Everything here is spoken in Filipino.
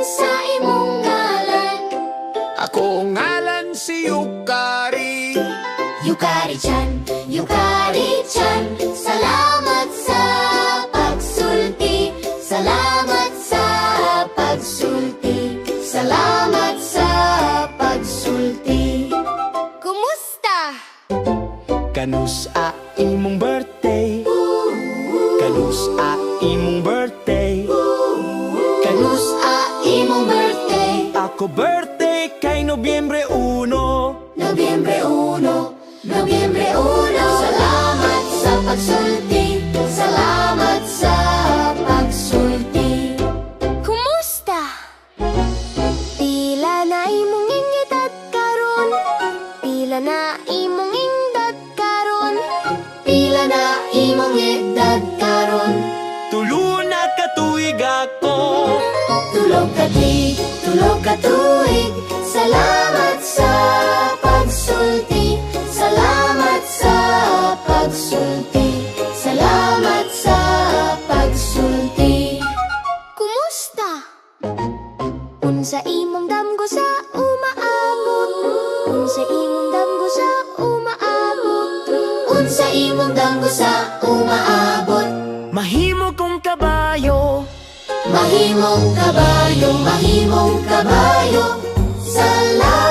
Unsa imong ngalan? Ako ngalan si Yukari. Yukari-chan, Yukari-chan, salamat sa pagsulti. Salamat sa pagsulti. Salamat sa pagsulti. Kumusta? Kanusa imong birthday? Kanusa imong birthday? Kanusa imong birthday? Ako birthday kay Nobyembre 1. Nobyembre 1, Nobyembre 1. Salamat sa pagsulti. Salamat sa pagsulti. Kumusta? Pila na imong ingedad karon? Pila na imong ingedad karon? Pila na imong edad karon? Tulo na katuig ako. Tulog ka tuig. Salamat sa pagsulti. Salamat sa pagsulti. Salamat sa pagsulti. Kumusta? Unsa imong damgo sa umaabot? Unsa imong damgo sa umaabot? Unsa imong damgo sa umaabot? Mahimo kong kabayo. Mahimong kabayo, mahimong kabayo. Salamat